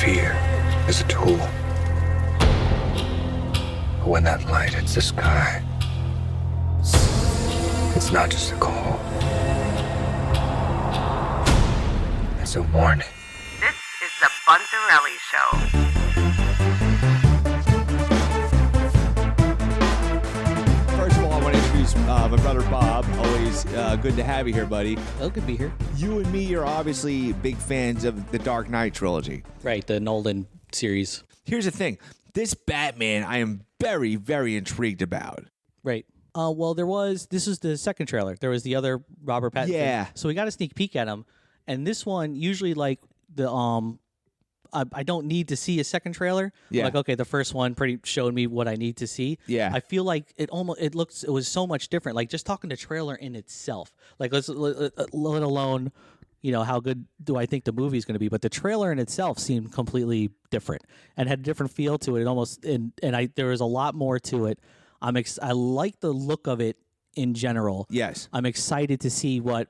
Fear is a tool. But when that light hits the sky, it's not just a call. It's a warning. This is the Bunzerelly Show. First of all, I want to introduce my brother Bob. Always good to have you here, buddy. Oh, good to be here. You and me are obviously big fans of the Dark Knight trilogy. Right, the Nolan series. Here's the thing. This Batman I am very, very intrigued about. Right. Well, this is the second trailer. There was the other Robert Pattinson. Yeah. So we got a sneak peek at him. And this one, usually like the I don't need to see a second trailer. Yeah. Like, okay, the first one pretty showed me what I need to see. Yeah. I feel like it was so much different. Like just talking to trailer in itself. Like let alone, how good do I think the movie is going to be? But the trailer in itself seemed completely different and had a different feel to it. There was a lot more to it. I like the look of it in general. Yes. I'm excited to see what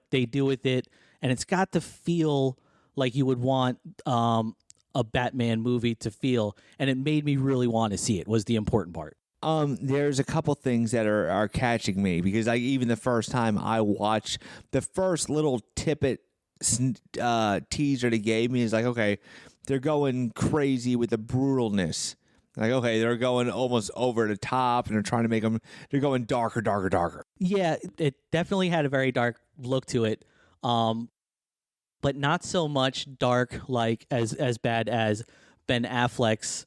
they do with it, and it's got to feel like you would want a Batman movie to feel, and it made me really want to see it. Was the important part. There's a couple things that are catching me because even the first time I watched the first little teaser they gave me is like, okay, they're going crazy with the brutalness. Like, okay, they're going almost over the top, and they're trying to make them. They're going darker, darker, darker. Yeah, it definitely had a very dark look to it, but not so much dark like as bad as Ben Affleck's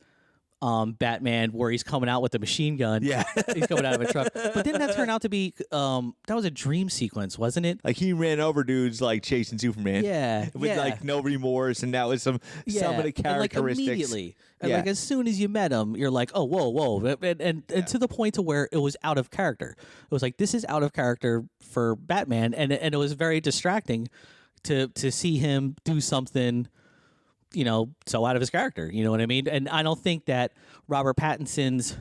Batman, where he's coming out with a machine gun. Yeah, he's coming out of a truck. But didn't that turn out to be that was a dream sequence, wasn't it? Like he ran over dudes like chasing Superman. Yeah, with like no remorse, and that was some of the characteristics. And like immediately, yeah. like as soon as you met him, you're like, oh, whoa, and to the point to where it was out of character. It was like, this is out of character for Batman, and it was very distracting to see him do something, so out of his character. You know what I mean? And I don't think that Robert Pattinson's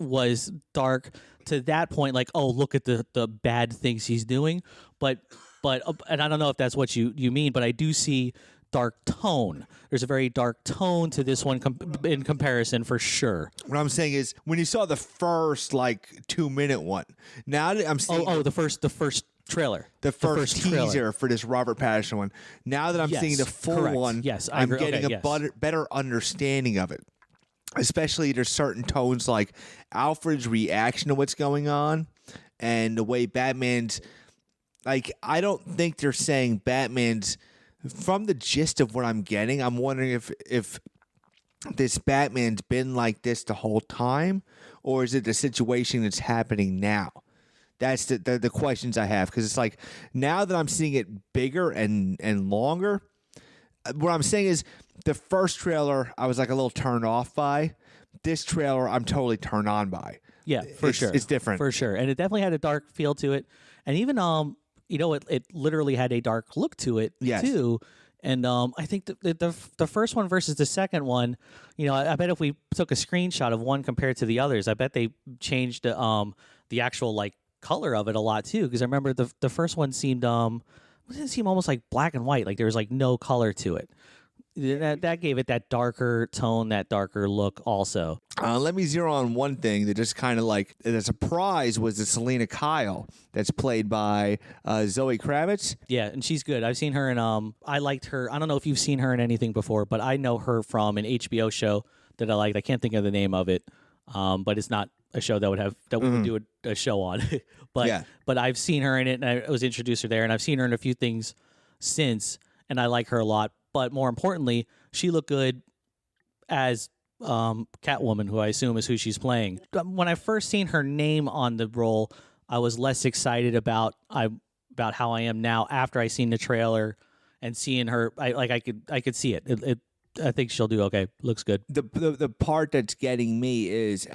was dark to that point. Like, oh, look at the bad things he's doing. But and I don't know if that's what you mean, but I do see dark tone. There's a very dark tone to this one in comparison, for sure. What I'm saying is, when you saw the first 2-minute one, now that I'm seeing the first trailer, the first teaser trailer for this Robert Pattinson one. Now that I'm seeing the full correct. one, yes, I I'm agree. getting better understanding of it. Especially there's certain tones like Alfred's reaction to what's going on, and the way Batman's. Like, I don't think they're saying Batman's. From the gist of what I'm getting, I'm wondering if this Batman's been like this the whole time, or is it the situation that's happening now? That's the questions I have, because it's like, now that I'm seeing it bigger and longer, what I'm saying is the first trailer I was like a little turned off by. This trailer I'm totally turned on by. Yeah, for sure. It's different. For sure. And it definitely had a dark feel to it. And even it literally had a dark look to it too. And I think the first one versus the second one, I bet if we took a screenshot of one compared to the others, I bet they changed the actual color of it a lot too. Because I remember the first one seemed it seemed almost like black and white, like there was no color to it. That gave it that darker tone, that darker look also. Let me zero on one thing that just kind of the surprise was the Selena Kyle that's played by Zoe Kravitz. Yeah, and she's good. I've seen her in I liked her. I don't know if you've seen her in anything before, but I know her from an HBO show that I liked. I can't think of the name of it, but it's not a show that we would do a show on. But I've seen her in it, and I was introduced her there, and I've seen her in a few things since, and I like her a lot. But more importantly, she looked good as Catwoman, who I assume is who she's playing. When I first seen her name on the role, I was less excited about how I am now after I seen the trailer and seeing her. I could see it. I think she'll do okay. Looks good. The part that's getting me is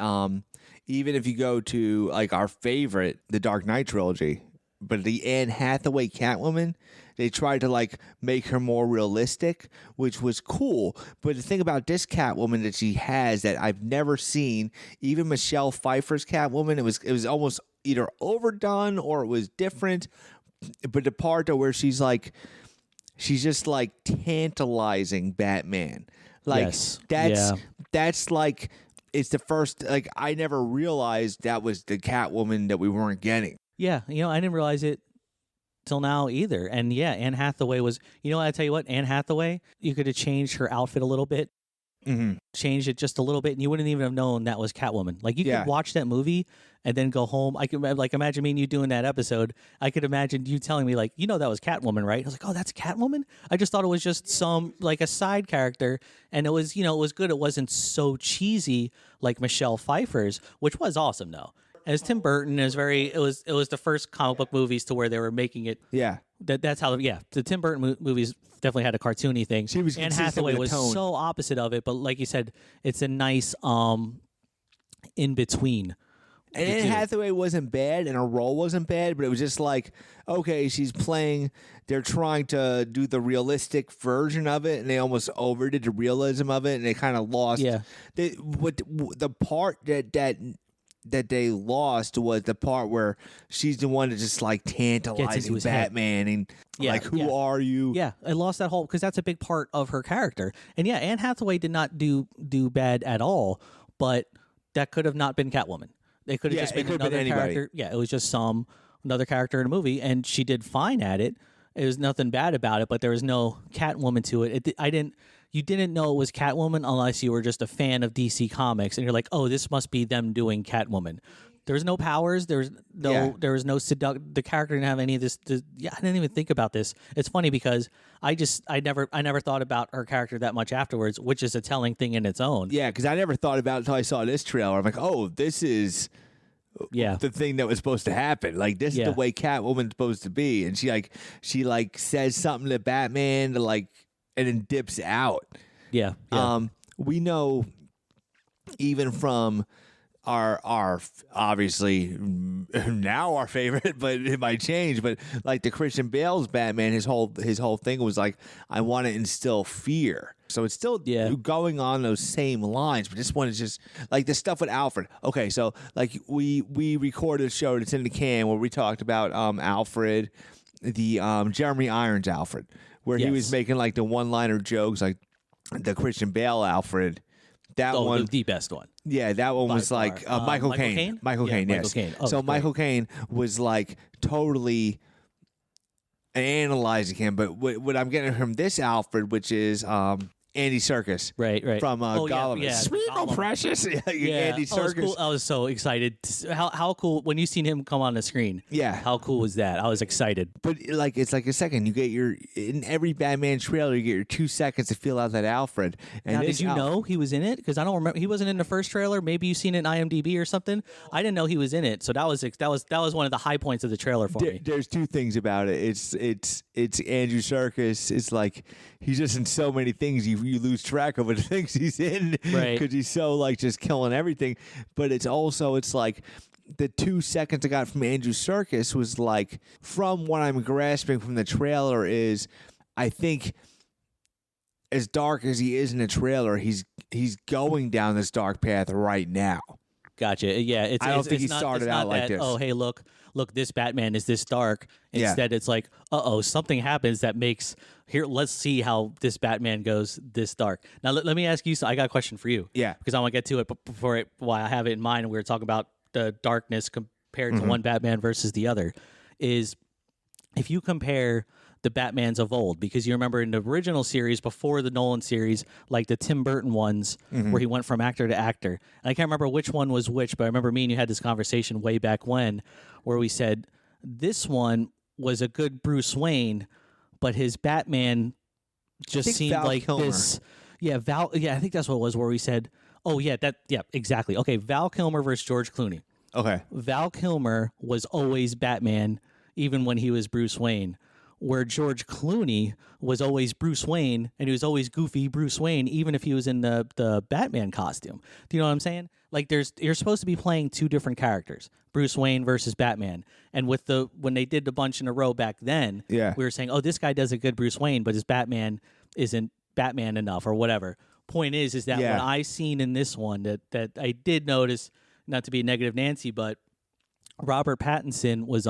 even if you go to our favorite, the Dark Knight trilogy, but the Anne Hathaway Catwoman, they tried to make her more realistic, which was cool. But the thing about this Catwoman that she has that I've never seen, even Michelle Pfeiffer's Catwoman, it was almost either overdone or it was different. But the part where she's she's just like tantalizing Batman. Like Yes. that's like it's the first like I never realized that was the Catwoman that we weren't getting. Yeah, I didn't realize it till now either. And yeah, Anne Hathaway was, I tell you what, Anne Hathaway, you could have changed her outfit a little bit, changed it just a little bit, and you wouldn't even have known that was Catwoman. Like, you could watch that movie and then go home. I could, like, imagine me and you doing that episode. I could imagine you telling me, like, that was Catwoman, right? I was like, oh, that's Catwoman? I just thought it was just like a side character, and it was, it was good. It wasn't so cheesy like Michelle Pfeiffer's, which was awesome, though. As Tim Burton, it was the first comic book movies to where they were making it. Yeah. That's how. Yeah, the Tim Burton movies definitely had a cartoony thing. She was Anne consistent Hathaway with the was tone. so opposite of it, but like you said, it's a nice in between. And Anne Hathaway wasn't bad, and her role wasn't bad, but it was just like, okay, she's playing. They're trying to do the realistic version of it, and they almost overdid the realism of it, and they kind of lost. Yeah. The part that they lost was the part where she's the one that just like tantalizing his head. Batman and like, who are you? Yeah, I lost that whole because that's a big part of her character. And yeah, Anne Hathaway did not do bad at all, but that could have not been Catwoman. They could have just been another character. Yeah, it was just another character in a movie, and she did fine at it. There was nothing bad about it, but there was no Catwoman to it. You didn't know it was Catwoman unless you were just a fan of DC Comics, and you're like, oh, this must be them doing Catwoman. There was no powers. There was no the character didn't have any of this. I didn't even think about this. It's funny because I never thought about her character that much afterwards, which is a telling thing in its own. Yeah, because I never thought about it until I saw this trailer. I'm like, oh, this is the thing that was supposed to happen. Like, this is the way Catwoman's supposed to be, and she says something to Batman to like. And then dips out. Yeah. We know even from our obviously now our favorite, but it might change. But like the Christian Bale's Batman, his whole thing was like, I want to instill fear. So it's still going on those same lines, but this one is just like the stuff with Alfred. Okay, so like we recorded a show that's in the can where we talked about Alfred, the Jeremy Irons Alfred. Where he was making like the one-liner jokes, like the Christian Bale Alfred. That one, the best one. Yeah, that one was like Michael Caine. Michael Caine, yes. Michael Caine. Oh, so Michael Caine was like totally analyzing him, but what I'm getting from this Alfred, which is Andy Serkis, right, from Gollum. Yeah, Smeagol Precious, Andy Serkis. Cool. I was so excited. How cool when you seen him come on the screen? Yeah, how cool was that? I was excited. But like it's like a second. You get in every Batman trailer, you get your 2 seconds to feel out that Alfred. And now, did you know he was in it? Because I don't remember. He wasn't in the first trailer. Maybe you've seen it in IMDb or something. I didn't know he was in it. So that was one of the high points of the trailer for me. There's two things about it. It's Andrew Serkis. It's like he's just in so many things you lose track of the things he's in, right? Because he's so like just killing everything. But it's like the 2 seconds I got from Andrew Serkis was like, from what I'm grasping from the trailer is, I think as dark as he is in the trailer, he's going down this dark path right now. Gotcha. Yeah, I don't think he started out like this. Oh, hey, look, this Batman is this dark. Instead, it's like, something happens that makes here. Let's see how this Batman goes this dark. Now, let me ask you. So I got a question for you. Yeah, because I want to get to it, but while I have it in mind, we were talking about the darkness compared to one Batman versus the other. Is if you compare the Batmans of old, because you remember in the original series before the Nolan series, like the Tim Burton ones, where he went from actor to actor. And I can't remember which one was which, but I remember me and you had this conversation way back when, where we said this one was a good Bruce Wayne, but his Batman just seemed Val like Kilmer. this. Yeah, I think that's what it was. Where we said, exactly. Okay, Val Kilmer versus George Clooney. Okay, Val Kilmer was always Batman, even when he was Bruce Wayne. Where George Clooney was always Bruce Wayne, and he was always goofy Bruce Wayne, even if he was in the Batman costume. Do you know what I'm saying? Like, you're supposed to be playing two different characters, Bruce Wayne versus Batman. And when they did the bunch in a row back then, we were saying, oh, this guy does a good Bruce Wayne, but his Batman isn't Batman enough or whatever. Point is that what I seen in this one that I did notice, not to be a negative Nancy, but Robert Pattinson was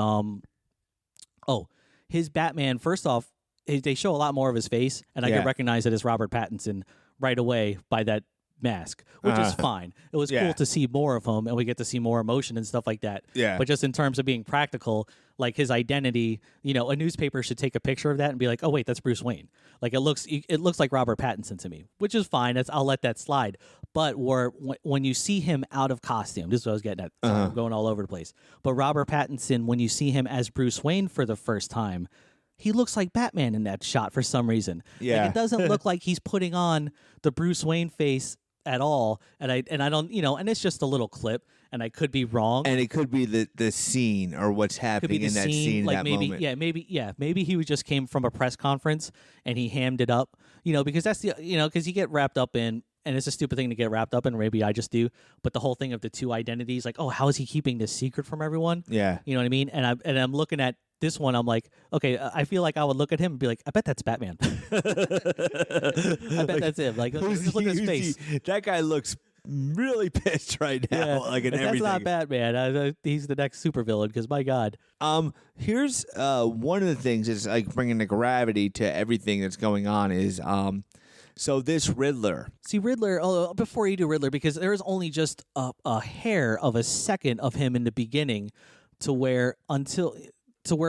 his Batman, first off, they show a lot more of his face, and I Yeah. could recognize it as Robert Pattinson right away by that mask, which is fine. It was cool to see more of him, and we get to see more emotion and stuff like that. Yeah. But just in terms of being practical, like his identity, a newspaper should take a picture of that and be like, oh wait, that's Bruce Wayne. Like it looks like Robert Pattinson to me, which is fine. I'll let that slide. But when you see him out of costume, this is what I was getting at. Sorry, I'm going all over the place. But Robert Pattinson, when you see him as Bruce Wayne for the first time, he looks like Batman in that shot for some reason. Yeah. Like, it doesn't look like he's putting on the Bruce Wayne face at all. And I don't, and it's just a little clip, and I could be wrong. And it could be the scene or what's Could be happening the in that scene like at that maybe, moment. maybe he just came from a press conference and he hammed it up, because that's because you get wrapped up in, and it's a stupid thing to get wrapped up in, maybe I just do, but the whole thing of the two identities, like, oh, how is he keeping this secret from everyone? Yeah. You know what I mean? And I'm looking at this one, I'm like, okay, I feel like I would look at him and be like, I bet that's Batman. I bet that's him. Like, just look at his face. That guy looks really pissed right now. Yeah, Like in that's everything. not Batman. He's the next supervillain, because my God. Here's one of the things is like bringing the gravity to everything that's going on is so this Riddler. See, Riddler, before you do Riddler, because there is only just a hair of a second of him in the beginning to where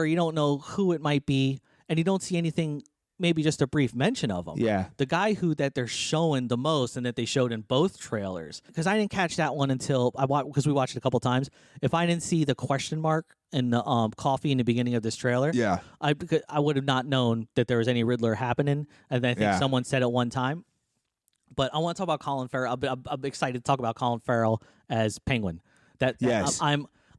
you don't know who it might be, and you don't see anything, maybe just a brief mention of him. Yeah. The guy that they're showing the most and that they showed in both trailers, because I didn't catch that one until because we watched it a couple times. If I didn't see the question mark and the coffee in the beginning of this trailer, Yeah. I would have not known that there was any Riddler happening, and I think someone said it one time. But I want to talk about Colin Farrell. I'm excited to talk about Colin Farrell as Penguin. Yes.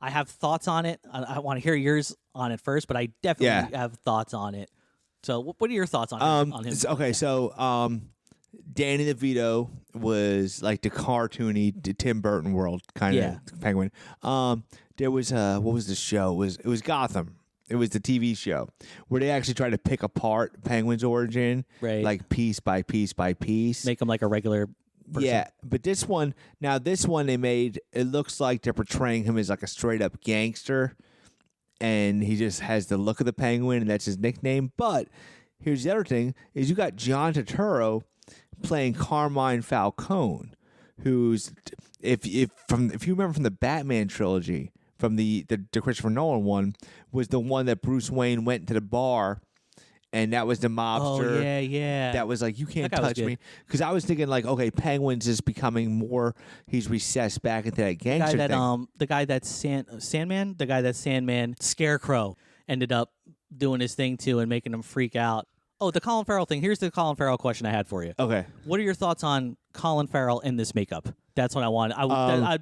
I have thoughts on it. I want to hear yours on it first, but I definitely have thoughts on it. So, what are your thoughts on him? Okay, so Danny DeVito was like the cartoony Tim Burton world kind of Penguin. There was what was the show? It was Gotham. It was the TV show where they actually tried to pick apart Penguin's origin, Right. like piece by piece by piece. Make him like a regular person. Yeah, but this one they made, it looks like they're portraying him as like a straight up gangster, and he just has the look of the Penguin, and that's his nickname. But here's the other thing: is you got John Turturro playing Carmine Falcone, who's if you remember from the Batman trilogy, from the Christopher Nolan one, was the one that Bruce Wayne went to the bar. And that was the mobster. Oh, yeah. That was like, you can't That guy was touch me. good. Because I was thinking like, okay, Penguin's is becoming more, he's recessed back into that gangster thing. The guy that's Sandman, Scarecrow, ended up doing his thing too and making him freak out. Oh, the Colin Farrell thing. Here's the Colin Farrell question I had for you. Okay. What are your thoughts on Colin Farrell in this makeup? That's what I want.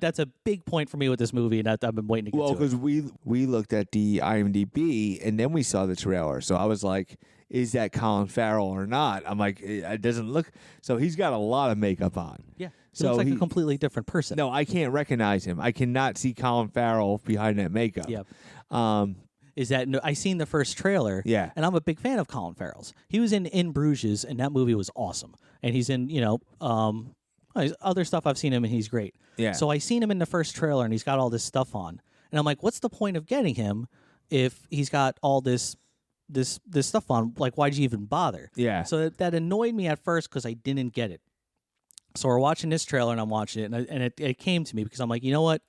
That's a big point for me with this movie, and I've been waiting to get Well, to it. because we looked at the IMDb and then we saw the trailer. So I was like, is that Colin Farrell or not? I'm like, it doesn't look. So he's got a lot of makeup on. Yeah. So Looks like a completely different person. No, I can't recognize him. I cannot see Colin Farrell behind that makeup. Yep. Um, I seen the first trailer. Yeah. And I'm a big fan of Colin Farrell's. He was in Bruges, and that movie was awesome. And he's in, other stuff I've seen him, and he's great. Yeah. So I seen him in the first trailer, and he's got all this stuff on. And I'm like, what's the point of getting him if he's got all this stuff on? Like, why'd you even bother? Yeah. So that annoyed me at first because I didn't get it. So we're watching this trailer, and I'm watching it, and it came to me because I'm like, you know what?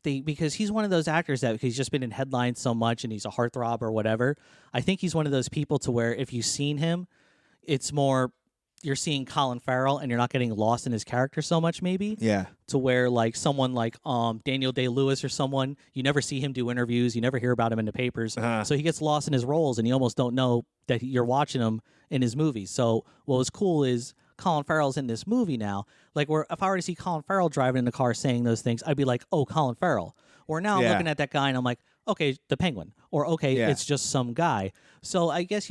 Because he's one of those actors that he's just been in headlines so much, and he's a heartthrob or whatever. I think he's one of those people to where if you've seen him, it's more you're seeing Colin Farrell, and you're not getting lost in his character so much, maybe. Yeah. To where like someone like Daniel Day-Lewis or someone, you never see him do interviews, you never hear about him in the papers, so he gets lost in his roles, and you almost don't know that you're watching him in his movies. So what was cool is Colin Farrell's in this movie now. Like, if I were to see Colin Farrell driving in the car saying those things, I'd be like, oh, Colin Farrell. Or now I'm looking at that guy and I'm like, okay, the Penguin. Or okay, it's just some guy. So I guess,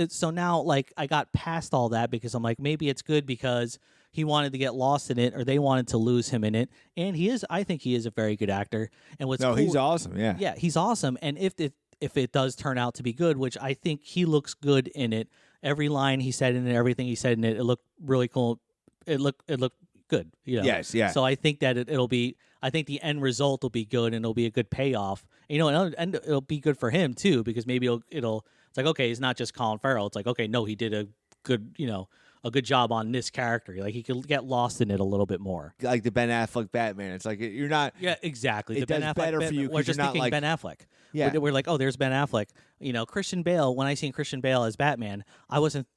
so now like I got past all that because I'm like, maybe it's good because he wanted to get lost in it, or they wanted to lose him in it. And I think he is a very good actor. And what's cool, he's awesome. Yeah. Yeah, he's awesome. And if it does turn out to be good, which I think he looks good in it, every line he said in it, everything he said in it, it looked really cool. It looked good. Yes, yeah. So I think that it'll be. I think the end result will be good, and it'll be a good payoff. And it'll be good for him too, because maybe it'll It's like, okay, he's not just Colin Farrell. It's like, okay, no, he did a good job on this character. Like he could get lost in it a little bit more. Like the Ben Affleck Batman. It's like you're not. Yeah, exactly. It The Ben does Affleck better for you We're 'cause just you're not thinking like- Ben Affleck. Yeah. We're like, oh, there's Ben Affleck. Christian Bale. When I seen Christian Bale as Batman,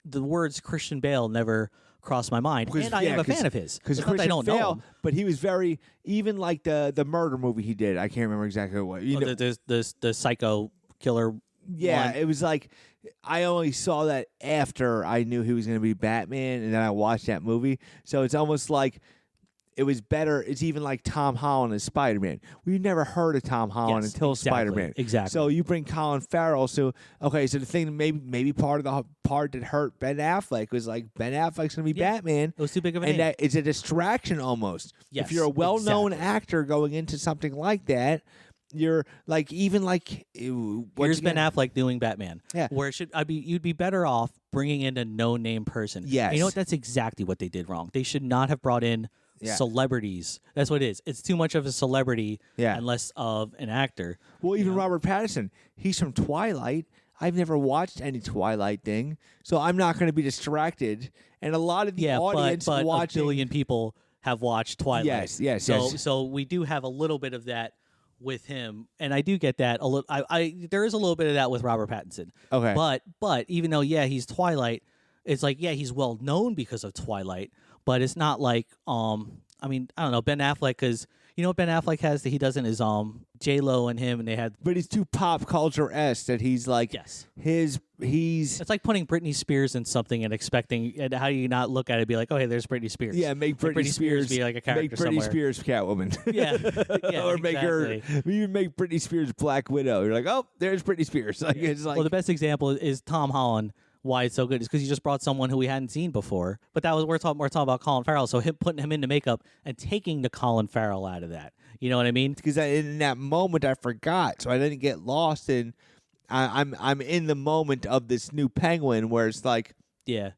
the words Christian Bale never crossed my mind, and I am a fan of his. Because It's not that I don't know him. but he was very even like the murder movie he did. I can't remember exactly what. You know, The psycho killer. yeah, one. it was like I only saw that after I knew he was going to be Batman, and then I watched that movie. So it's almost like it was better. It's even like Tom Holland as Spider-Man. We never heard of Tom Holland Yes, until exactly, Spider-Man. exactly. So you bring Colin Farrell. So okay, so the thing maybe part of the part that hurt Ben Affleck was like Ben Affleck's going to be Yeah. Batman. It was too big of a And name. that it's a distraction almost. Yes, If you're a well-known exactly. actor going into something like that, you're like even like Here's Ben Affleck doing Batman. Yeah. Where you'd be better off bringing in a no-name person. Yes. You know what? That's exactly what they did wrong. They should not have brought in Yeah. celebrities. That's what it is. It's too much of a celebrity Yeah. and less of an actor. Well, even Robert Pattinson, he's from Twilight. I've never watched any Twilight thing, so I'm not going to be distracted. And a lot of the Yeah, audience but watching, a billion people have watched Twilight. Yes, yes. So we do have a little bit of that with him, and I do get that a little. There is a little bit of that with Robert Pattinson. Okay. But even though he's Twilight, it's like he's well known because of Twilight, but it's not like I don't know, Ben Affleck, because you know what Ben Affleck has that he doesn't is J-Lo and him, and they had. but he's too pop culture-esque that he's like Yes. he's It's like putting Britney Spears in something and expecting, and how do you not look at it and be like, oh, hey, there's Britney Spears. make Like Britney Spears be like a character make Britney somewhere. Spears Catwoman. Yeah, yeah, or make exactly. her you make Britney Spears Black Widow. You're like, oh, there's Britney Spears. Like it's like Well, the best example is Tom Holland. Why it's so good is because you just brought someone who we hadn't seen before. But that was we're talking about Colin Farrell. So him putting him into makeup and taking the Colin Farrell out of that. You know what I mean? because in that moment I forgot, so I didn't get lost in. I'm in the moment of this new Penguin where it's like Yeah.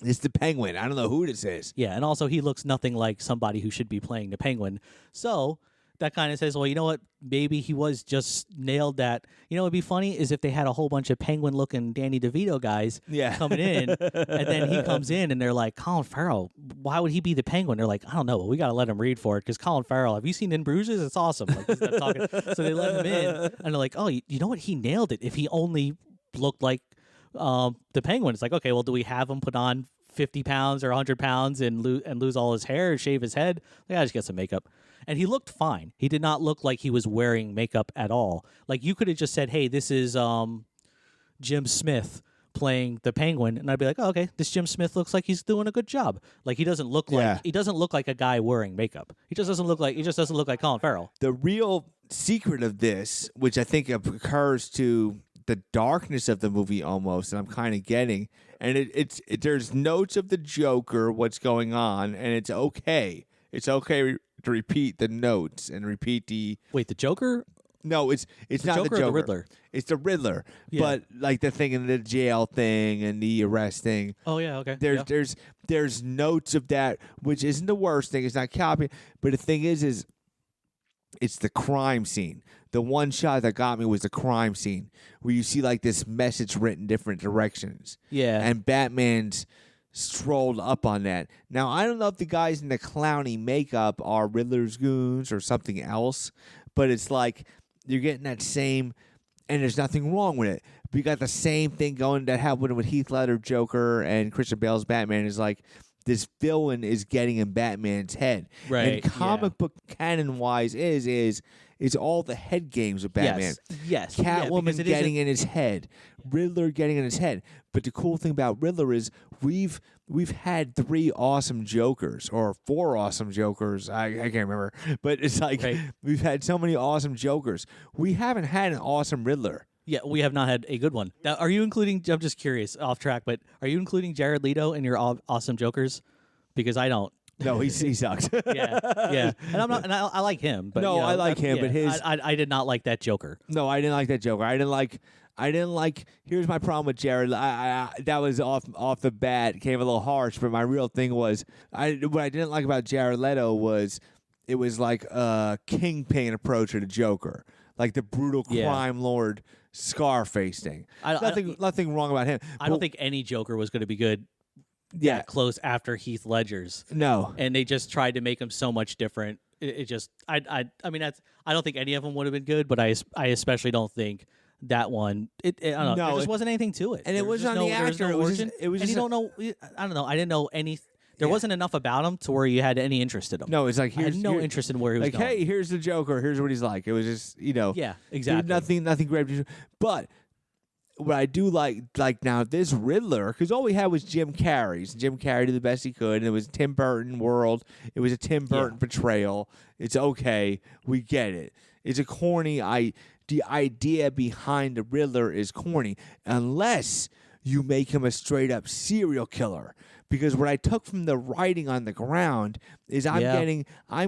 it's the Penguin. I don't know who this is. Yeah, and also he looks nothing like somebody who should be playing the Penguin. So that kind of says, well, you know what? Maybe he was just nailed that. You know, what'd be funny is if they had a whole bunch of Penguin-looking Danny DeVito guys Yeah. coming in, and then he comes in and they're like, Colin Farrell, why would he be the Penguin? They're like, I don't know, but we got to let him read for it because Colin Farrell, have you seen In Bruges? It's awesome. Like, he's not talking. So they let him in, and they're like, oh, you know what? He nailed it. If he only looked like the Penguin, it's like, okay, well, do we have him put on 50 pounds or 100 pounds and lose all his hair, shave his head? Like, I just get some makeup. And he looked fine. He did not look like he was wearing makeup at all. Like, you could have just said, hey, this is Jim Smith playing the Penguin, and I'd be like, oh, okay, this Jim Smith looks like he's doing a good job. Like, he doesn't look like a guy wearing makeup. He just doesn't look like Colin Farrell. The real secret of this, which I think occurs to the darkness of the movie almost, and I'm kind of getting, and it's there's notes of the Joker, what's going on, and it's okay. It's okay to repeat the notes and repeat the. Wait, the Joker? No, it's not Joker the or Joker. the Riddler? It's the Riddler. Yeah. But like the thing in the jail thing and the arrest thing. Oh yeah, okay. There's notes of that, which isn't the worst thing. It's not copying, but the thing is it's the crime scene. The one shot that got me was the crime scene where you see like this message written different directions. Yeah. And Batman's strolled up on that. Now, I don't know if the guys in the clowny makeup are Riddler's goons or something else, but it's like you're getting that same, and there's nothing wrong with it. We got the same thing going that happened with Heath Ledger Joker and Christian Bale's Batman is like this villain is getting in Batman's head. Right, And comic book canon wise is all the head games of Batman. Yes. Yeah, Catwoman because it getting isn't- in his head, Riddler getting in his head. But the cool thing about Riddler is we've had 3 awesome Jokers or 4 awesome Jokers. I can't remember, but it's like Right. we've had so many awesome Jokers. We haven't had an awesome Riddler. Yeah, we have not had a good one. Now, are you including? I'm just curious, off track, but are you including Jared Leto in your awesome Jokers? Because I don't. No, he sucks. Yeah, and I'm not, and I like him, but No, you know, I like him, yeah, but his- I did not like that Joker. No, I didn't like that Joker. I didn't like. Here's my problem with Jared. That was off the bat came a little harsh, but my real thing was what I didn't like about Jared Leto was it was like a kingpin approach to the Joker. like the brutal Yeah. crime lord Scarface thing. I Nothing wrong about him. I don't think any Joker was going to be good Yeah, that close after Heath Ledger's. no. And they just tried to make him so much different. It just, I mean, I don't think any of them would have been good, but I especially don't think that one. I don't know. No, there just it- wasn't anything to it, and it There was just on the there was actor. no It was just- origin, it was and just you a- don't know. I don't know. I didn't know any. There Yeah. wasn't enough about him to where you had any interest in him. No, it's like I had here's no here- interest in where he was like, going. hey, here's the Joker. Here's what he's like. It was just yeah, there was exactly. nothing grabbed you. But what I do like now this Riddler, because all we had was Jim Carrey's. Jim Carrey did the best he could, and it was Tim Burton world. It was a Tim Burton portrayal. It's okay, we get it. It's a corny. The idea behind the Riddler is corny, unless you make him a straight up serial killer. Because what I took from the writing on the ground is I'm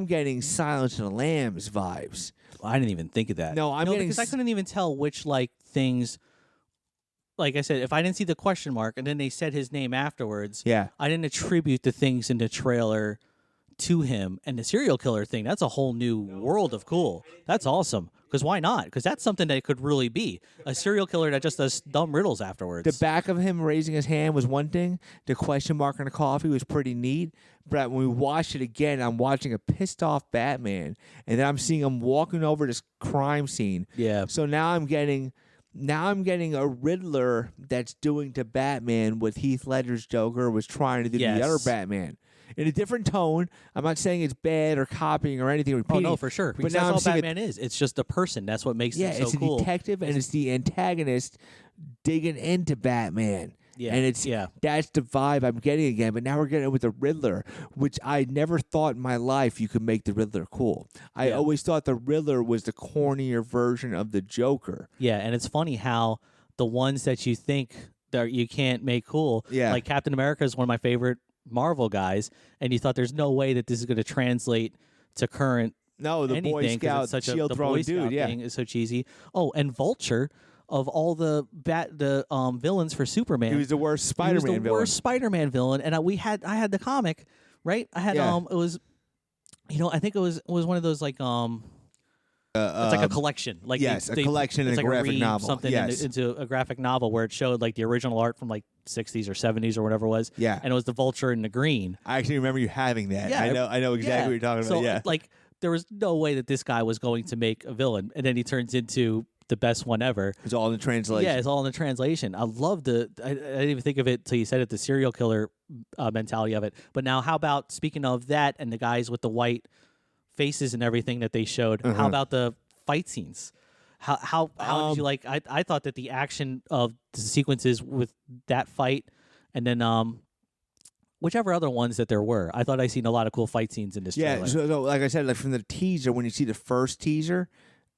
getting Silence of the Lambs vibes. I didn't even think of that. No, I'm getting because I couldn't even tell which things. Like I said, if I didn't see the question mark and then they said his name afterwards, Yeah. I didn't attribute the things in the trailer to him. And the serial killer thing, that's a whole new world of cool. That's awesome. Because why not? Because that's something that it could really be. A serial killer that just does dumb riddles afterwards. The back of him raising his hand was one thing. The question mark on the coffee was pretty neat. But when we watched it again, I'm watching a pissed off Batman, and then I'm seeing him walking over this crime scene. Yeah. So now I'm getting a Riddler that's doing to Batman what Heath Ledger's Joker was trying to do to the Yes. other Batman. In a different tone. I'm not saying it's bad or copying or anything. Oh, Repeating. no, for sure. Because now that's I'm all seeing Batman is. It's just a person. That's what makes Yeah, it so it's cool. a detective and it's the antagonist digging into Batman. Yeah, And it's yeah. that's the vibe I'm getting again. But now we're getting it with the Riddler, which I never thought in my life you could make the Riddler cool. I Yeah. always thought the Riddler was the cornier version of the Joker. Yeah, and it's funny how the ones that you think that you can't make cool, Yeah. like Captain America is one of my favorite Marvel guys, and you thought there's no way that this is going to translate to current No, the anything Boy 'cause Scout it's such a shield the throwing Boy Scout dude. Yeah, thing is so cheesy. Oh, and Vulture of all the villains for Superman, he was the worst he was Spider-Man the villain. worst Spider-Man villain, and I had the comic, right? I had Yeah. it was, I think it was one of those like it's like a collection, like yes, a they- collection in it's a like graphic novel. something Yes. into a graphic novel where it showed like the original art from like 60s or 70s or whatever it was. Yeah. and it was the Vulture in the green. I actually remember you having that. Yeah, I know exactly what you're talking so, about. Yeah, like there was no way that this guy was going to make a villain, and then he turns into the best one ever. it's all in the translation. Yeah, it's all in the translation. I love I didn't even think of it till you said it, the serial killer mentality of it. But now, how about speaking of that and the guys with the white faces and everything that they showed? How about the fight scenes? How did you like? I thought that the action of the sequences with that fight, and then whichever other ones that there were, I thought I seen a lot of cool fight scenes in this Yeah, trailer. so like I said, like from the teaser, when you see the first teaser,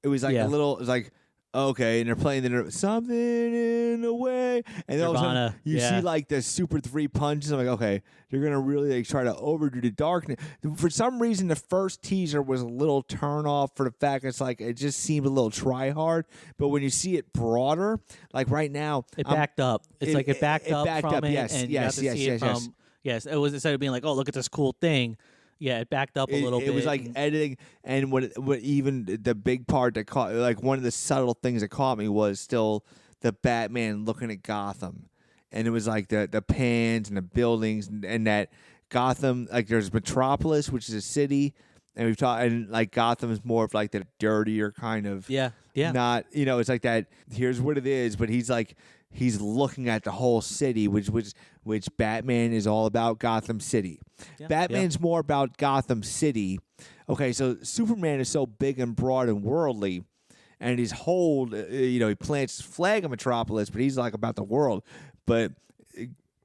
it was like Yeah. a little, it was like, okay, and they're playing something in the way, and then all of a sudden Nirvana, you yeah. see like the super 3 punches. I'm like, okay, they're gonna really like try to overdo the darkness. For some reason, the first teaser was a little turn off for the fact it's like it just seemed a little try hard. But when you see it broader, like right now, It backed up. It's like it backed up from it, Yes, and yes, you got to see it from. yes. Yes, it was instead of being like, oh, look at this cool thing. Yeah, it backed up a little bit. It was like and- editing, and what even the big part that caught, like one of the subtle things that caught me was still the Batman looking at Gotham, and it was like the pans and the buildings and that Gotham, like there's Metropolis, which is a city, and we've talked, and like Gotham is more of like the dirtier kind of, yeah. not it's like that. Here's what it is, but he's looking at the whole city, which Batman is all about Gotham City. Yeah, Batman's more about Gotham City. Okay, so Superman is so big and broad and worldly, and his whole, he plants his flag in Metropolis, but he's like about the world. But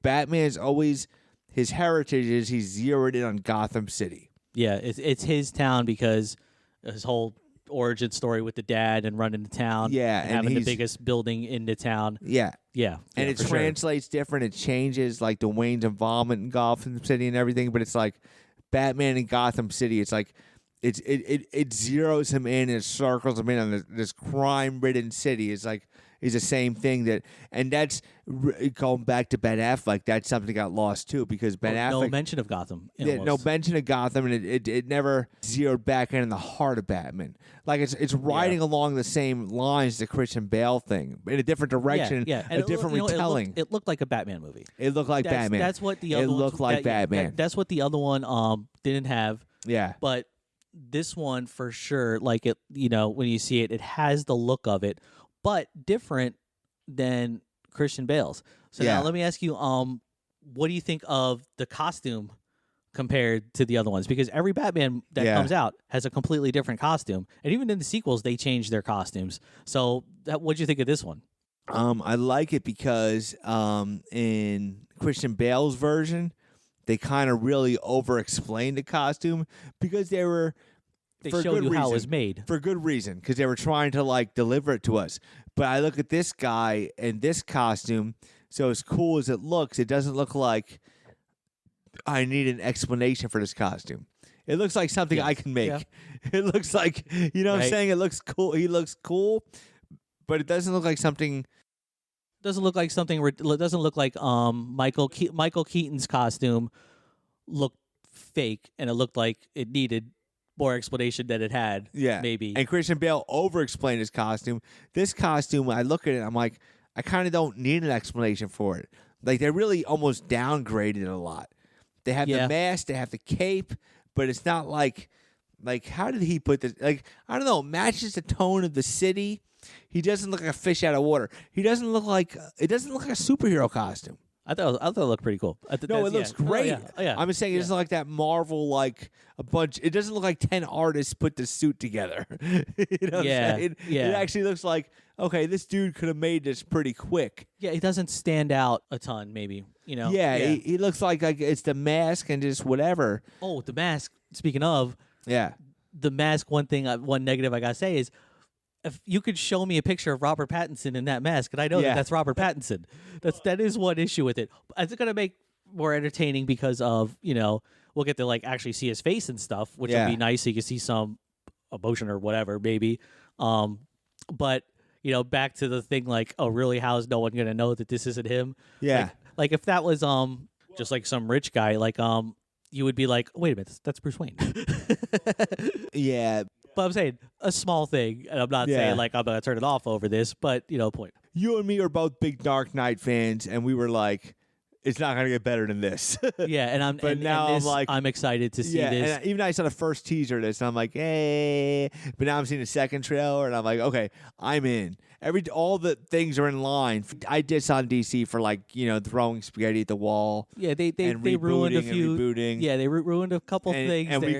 Batman's always, his heritage is he's zeroed in on Gotham City. Yeah, it's his town because his whole origin story with the dad and running the town. Yeah, and and having the he's- biggest building in the town. Yeah. Yeah, And yeah, it for sure. translates different. It changes, like Dwayne's involvement in Gotham City and everything. But it's like Batman in Gotham City. It's like it zeroes him in and circles him in on this crime-ridden city. It's like is the same thing and that's going back to Ben Affleck. That's something that got lost too because Ben Affleck. No mention of Gotham. No mention of Gotham, and it never zeroed back in the heart of Batman. Like it's riding along the same lines the Christian Bale thing, in a different direction, And a different retelling. It looked like a Batman movie. It looked like Batman. That's what the other It looked like Batman. That's what the other one didn't have. Yeah. But this one for sure, like it, when you see it, it has the look of it, but different than Christian Bale's. So now let me ask you, what do you think of the costume compared to the other ones? Because every Batman that comes out has a completely different costume, and even in the sequels, they change their costumes. So, what do you think of this one? I like it because in Christian Bale's version, they kind of really over-explained the costume because they showed you how it was made for good reason because they were trying to like deliver it to us. But I look at this guy and this costume. So as cool as it looks, it doesn't look like I need an explanation for this costume. It looks like something I can make. Yeah. It looks like, what I'm saying? It looks cool. He looks cool, but it doesn't look like something. Doesn't look like something. It doesn't look like Michael Keaton's costume looked fake, and it looked like it needed more explanation than it had. Yeah, maybe. And Christian Bale over-explained his costume. This costume, when I look at it, I'm like, I kind of don't need an explanation for it. Like they really almost downgraded it a lot. They have the mask, they have the cape, but it's not like how did he put this? Like I don't know, it matches the tone of the city. He doesn't look like a fish out of water. It doesn't look like a superhero costume. I thought it looked pretty cool. No, it looks great. Oh, yeah. I'm just saying it doesn't look like that Marvel like a bunch. It doesn't look like 10 artists put the suit together. What I'm saying? It actually looks like okay, this dude could have made this pretty quick. Yeah, it doesn't stand out a ton. Maybe Yeah, he looks like it's the mask and just whatever. Oh, the mask. Speaking of the mask, one negative I gotta say is, if you could show me a picture of Robert Pattinson in that mask, and I know that's Robert Pattinson. That is one issue with it. It's going to make more entertaining because of we'll get to like actually see his face and stuff, which would be nice. So you can see some emotion or whatever, maybe. But back to the thing like, oh, really? How is no one going to know that this isn't him? Yeah. Like if that was just like some rich guy, like you would be like, wait a minute, that's Bruce Wayne. Yeah. But I'm saying a small thing, and I'm not saying like I'm gonna turn it off over this, but point. You and me are both big Dark Knight fans, and we were like, "It's not gonna get better than this." Yeah, and I'm excited to see this. And even I saw the first teaser of this, and I'm like, "Hey!" But now I'm seeing the second trailer, and I'm like, "Okay, I'm in." All the things are in line. I did on DC for like throwing spaghetti at the wall. Yeah, they ruined a few. Rebooting. Yeah, they ruined a couple things. And we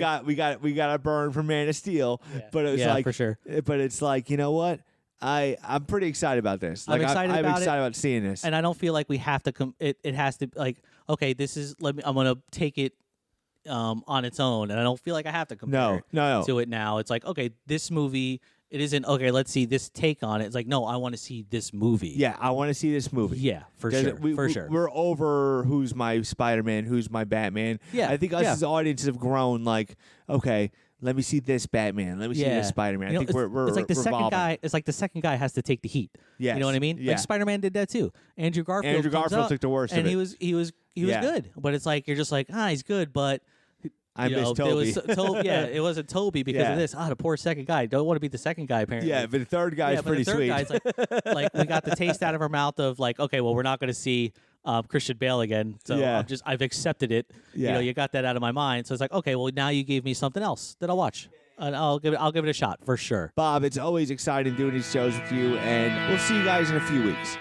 got a burn for Man of Steel. Yeah. But it was like for sure. But it's like, you know what? I'm pretty excited about this. Like, I'm excited about seeing this. And I don't feel like we have to. It has to like, okay, this is. I'm gonna take it on its own, and I don't feel like I have to compare no. to it now. It's like, okay, this movie. It isn't okay. Let's see this take on it. It's like, no, I want to see this movie. Yeah, I want to see this movie. Yeah, for sure. We're over who's my Spider-Man, who's my Batman. Yeah, I think us as audiences have grown. Like, okay, let me see this Batman. Let me see this Spider-Man. I think we're it's like the second revolving. guy. It's like the second guy has to take the heat. Yes. You know what I mean? Yeah. Like Spider-Man did that too. Andrew Garfield took the worst and of it. he was good. But it's like you're just like, he's good, but. I miss Toby. It wasn't Toby because of this. The poor second guy. Don't want to be the second guy, apparently. Yeah, but the third guy is pretty sweet. Guy's like we got the taste out of our mouth of like, okay, well, we're not going to see Christian Bale again. So I've accepted it. Yeah. You got that out of my mind. So it's like, okay, well, now you gave me something else that I'll watch. And I'll give it a shot for sure. Bob, it's always exciting doing these shows with you, and we'll see you guys in a few weeks.